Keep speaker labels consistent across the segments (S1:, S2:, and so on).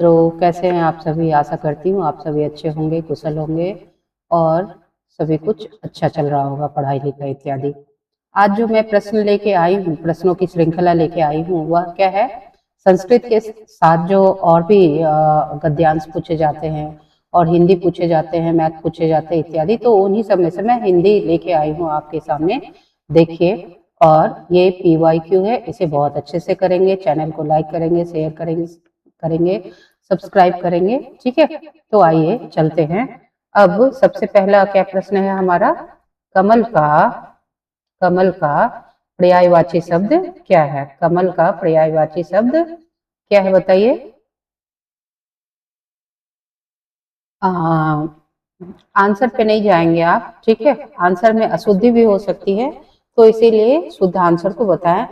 S1: तो कैसे हैं आप सभी। आशा करती हूँ आप सभी अच्छे होंगे, कुशल होंगे और सभी कुछ अच्छा चल रहा होगा, पढ़ाई लिखाई इत्यादि। आज जो मैं प्रश्न लेके आई हूँ, प्रश्नों की श्रृंखला लेके आई हूँ, वह क्या है, संस्कृत के साथ जो और भी गद्यांश पूछे जाते हैं और हिंदी पूछे जाते हैं, मैथ पूछे जाते हैं इत्यादि, तो उन्हीं सब में से मैं हिंदी लेके आई हूँ आपके सामने। देखिए, और ये PYQ है, इसे बहुत अच्छे से करेंगे। चैनल को लाइक करेंगे, शेयर करेंगे, सब्सक्राइब करेंगे। ठीक है, तो आइए चलते हैं। अब सबसे पहला क्या प्रश्न है हमारा, कमल का कमल का पर्यायवाची शब्द क्या है? कमल का पर्यायवाची शब्द क्या है बताइए। आंसर पे नहीं जाएंगे आप, ठीक है, आंसर में अशुद्धि भी हो सकती है, तो इसीलिए शुद्ध आंसर को बताएं।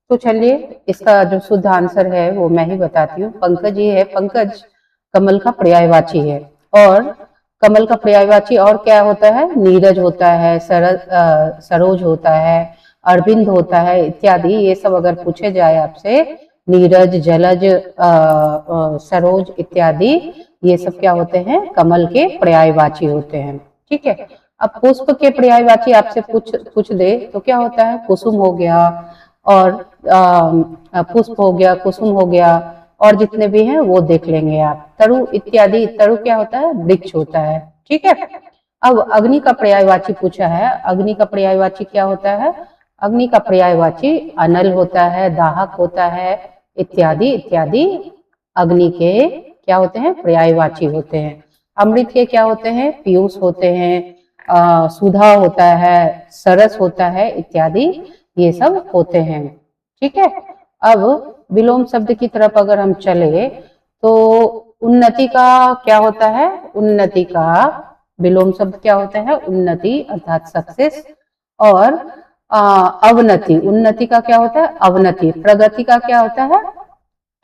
S1: तो चलिए, इसका जो शुद्ध आंसर है वो मैं ही बताती हूँ। पंकज ही है, पंकज कमल का पर्यायवाची है। और कमल का पर्यायवाची और क्या होता है, नीरज होता है, सरोज होता है, अरविंद होता है इत्यादि। ये सब अगर पूछे जाए आपसे, नीरज, जलज, सरोज इत्यादि, ये सब क्या होते हैं, कमल के पर्यायवाची होते हैं। ठीक है, अब पुष्प के पर्यायवाची आपसे पूछ दे तो क्या होता है, कुसुम हो गया, और पुष्प हो गया, कुसुम हो गया, और जितने भी हैं वो देख लेंगे आप। तरु इत्यादि, तरु क्या होता है, वृक्ष होता है। ठीक है, अब अग्नि का पर्यायवाची पूछा है। अग्नि का पर्यायवाची क्या होता है? अग्नि का पर्यायवाची अनल होता है, दाहक होता है इत्यादि इत्यादि। अग्नि के क्या होते हैं, पर्यायवाची होते हैं। अमृत के क्या होते हैं, पीयूष होते हैं, सुधा होता है, सरस होता है इत्यादि, ये सब होते हैं। ठीक है, अब विलोम शब्द की तरफ अगर हम चले तो उन्नति का क्या होता है, उन्नति का विलोम शब्द क्या होता है, उन्नति अर्थात सक्सेस। और अवनति, उन्नति का क्या होता है, अवनति। प्रगति का क्या होता है,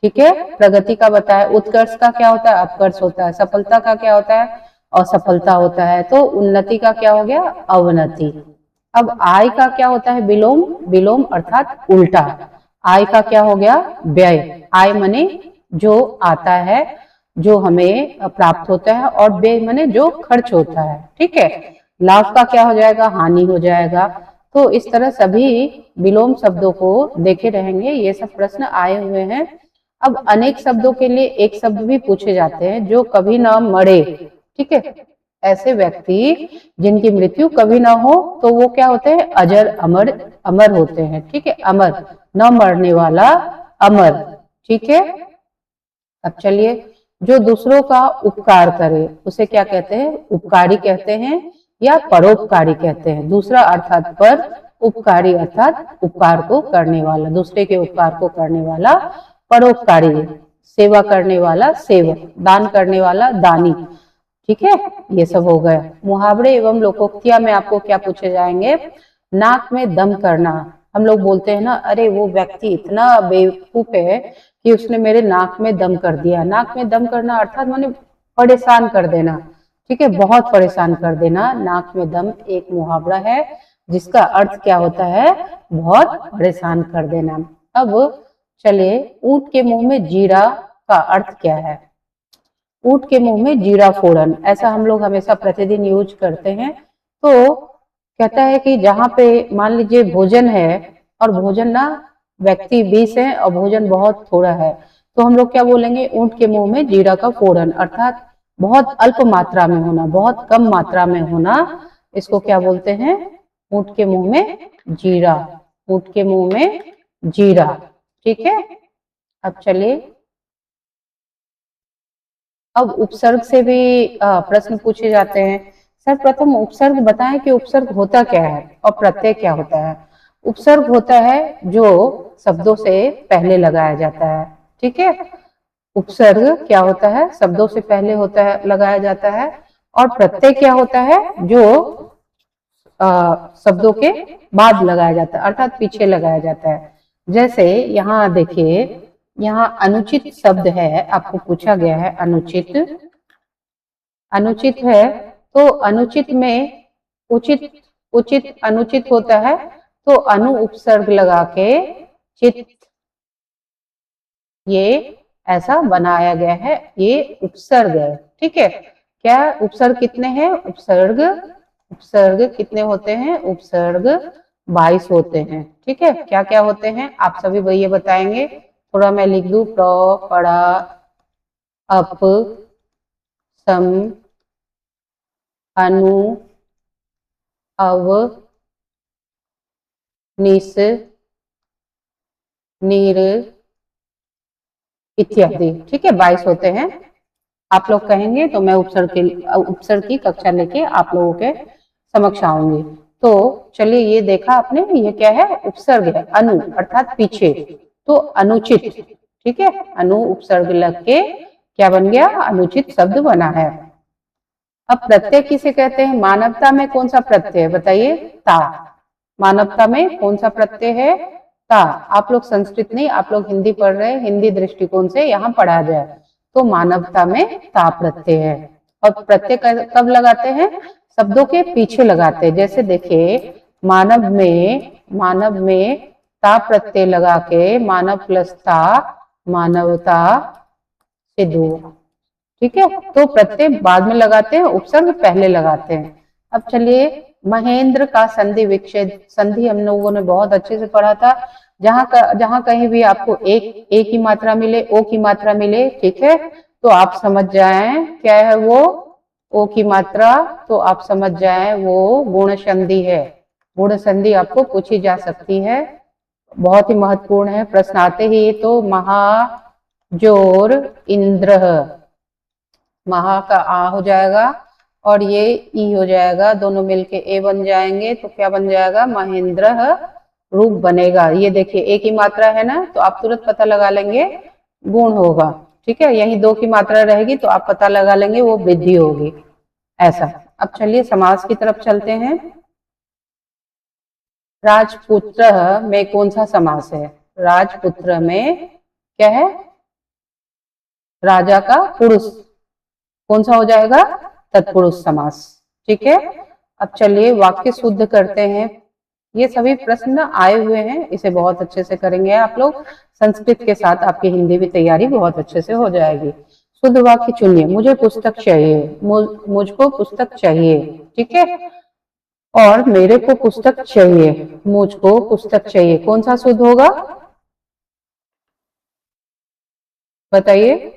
S1: ठीक है, प्रगति का बताया। उत्कर्ष का क्या होता है, अपकर्ष होता है। सफलता का क्या होता है, असफलता होता है। तो उन्नति का क्या हो गया, अवनति। अब आय का क्या होता है, विलोम, विलोम अर्थात उल्टा। आय का क्या हो गया, व्यय। आय मने जो आता है, जो हमें प्राप्त होता है, और व्यय मने जो खर्च होता है। ठीक है, लाभ का क्या हो जाएगा, हानि हो जाएगा। तो इस तरह सभी विलोम शब्दों को देखे रहेंगे, ये सब प्रश्न आए हुए हैं। अब अनेक शब्दों के लिए एक शब्द भी पूछे जाते हैं, जो कभी ना मरे। ठीक है, ऐसे व्यक्ति जिनकी मृत्यु कभी ना हो, तो वो क्या होते हैं, अजर अमर, अमर होते हैं। ठीक है, अमर, न मरने वाला, अमर। ठीक है, अब चलिए, जो दूसरों का उपकार करे उसे क्या कहते हैं, उपकारी कहते हैं या परोपकारी कहते हैं। दूसरा अर्थात पर, उपकारी अर्थात उपकार को करने वाला, दूसरे के उपकार को करने वाला परोपकारी। सेवा करने वाला सेवक, दान करने वाला दानी। ठीक है, ये सब हो गए। मुहावरे एवं लोकोक्तियां में आपको क्या पूछे जाएंगे, नाक में दम करना। हम लोग बोलते हैं ना, अरे वो व्यक्ति इतना बेवकूफ है कि उसने मेरे नाक में दम कर दिया। नाक में दम करना अर्थात माने परेशान कर देना। ठीक है, बहुत परेशान कर देना। नाक में दम एक मुहावरा है जिसका अर्थ क्या होता है, बहुत परेशान कर देना। अब चलिए, ऊंट के मुंह में जीरा का अर्थ क्या है? ऊंट के मुंह में जीरा फोड़न, ऐसा हम लोग हमेशा प्रतिदिन यूज करते हैं। तो कहता है कि जहाँ पे मान लीजिए भोजन है, और भोजन ना व्यक्ति 20 है और भोजन बहुत थोड़ा है, तो हम लोग क्या बोलेंगे, ऊंट के मुंह में जीरा का फोड़न, अर्थात बहुत अल्प मात्रा में होना, बहुत कम मात्रा में होना। इसको क्या बोलते हैं, ऊंट के मुंह में जीरा, ऊंट के मुंह में जीरा। ठीक है, अब चलिए, अब उपसर्ग से भी प्रश्न पूछे जाते हैं। सर्वप्रथम उपसर्ग बताएं कि उपसर्ग होता क्या है और प्रत्यय क्या होता है। उपसर्ग होता है जो शब्दों से पहले लगाया जाता है। ठीक है, उपसर्ग क्या होता है, शब्दों से पहले होता है, लगाया जाता है। और प्रत्यय क्या होता है, जो शब्दों के बाद लगाया जाता है, अर्थात पीछे लगाया जाता है। जैसे यहाँ देखिए, यहाँ अनुचित शब्द है, आपको पूछा गया है अनुचित, अनुचित है, तो अनुचित में उचित, उचित अनुचित होता है, तो अनु उपसर्ग लगा के चित, ये ऐसा बनाया गया है, ये उपसर्ग है। ठीक है, क्या उपसर्ग कितने हैं? उपसर्ग कितने होते हैं? उपसर्ग 22 होते हैं। ठीक है, क्या क्या होते हैं आप सभी ये बताएंगे। थोड़ा मैं लिख दूं, प्र, पड़ा, अप, सम, अनु, अव, निस, नीर इत्यादि। ठीक है, 22 होते हैं। आप लोग कहेंगे तो मैं उपसर्ग की कक्षा लेके आप लोगों के समक्ष आऊंगी। तो चलिए, ये देखा आपने, ये क्या है? उपसर्ग है, अनु अर्थात पीछे, तो अनुचित। ठीक है, अनु उपसर्ग लग के क्या बन गया? अनुचित शब्द बना है। अब प्रत्यय किसे कहते हैं? मानवता में कौन सा प्रत्यय है बताइए? ता। मानवता में कौन सा प्रत्यय है? ता। आप लोग संस्कृत नहीं, आप लोग हिंदी पढ़ रहे हैं, हिंदी दृष्टिकोण से यहाँ पढ़ा जाए तो मानवता में ता प्रत्यय है। और प्रत्यय कब लगाते हैं? शब्दों के पीछे लगाते हैं। जैसे देखिए, मानव में ता प्रत्यय लगा के मानव प्लस ता, मानवता से दो। ठीक है, तो प्रत्यय बाद में लगाते हैं, उपसर्ग पहले लगाते हैं। अब चलिए, महेंद्र का संधि विच्छेद। संधि हम लोगों ने बहुत अच्छे से पढ़ा था। जहां कहीं भी आपको एक की मात्रा मिले, ओ की मात्रा मिले, ठीक है, तो आप समझ जाएं क्या है वो? ओ की मात्रा, तो आप समझ जाएं वो गुण संधि है। गुण संधि आपको पूछी जा सकती है, बहुत ही महत्वपूर्ण है। प्रश्न आते ही तो महाजोर इंद्र, महा का आ हो जाएगा और ये ई हो जाएगा, दोनों मिलके ए बन जाएंगे, तो क्या बन जाएगा? महेंद्र रूप बनेगा। ये देखिए, एक ही मात्रा है ना, तो आप तुरंत पता लगा लेंगे गुण होगा। ठीक है, यही दो की मात्रा रहेगी तो आप पता लगा लेंगे वो वृद्धि होगी, ऐसा। अब चलिए समास की तरफ चलते हैं। राजपुत्र में कौन सा समास है? राजपुत्र में क्या है? राजा का पुरुष, कौन सा हो जाएगा? तत्पुरुष समास। ठीक है, अब चलिए वाक्य शुद्ध करते हैं। ये सभी प्रश्न आए हुए हैं, इसे बहुत अच्छे से करेंगे आप लोग। संस्कृत के साथ आपकी हिंदी भी तैयारी बहुत अच्छे से हो जाएगी। शुद्ध वाक्य चुनिए। मुझे पुस्तक चाहिए, मुझको पुस्तक चाहिए। ठीक है, और मेरे को पुस्तक चाहिए, मुझको पुस्तक चाहिए, कौन सा शुद्ध होगा बताइए?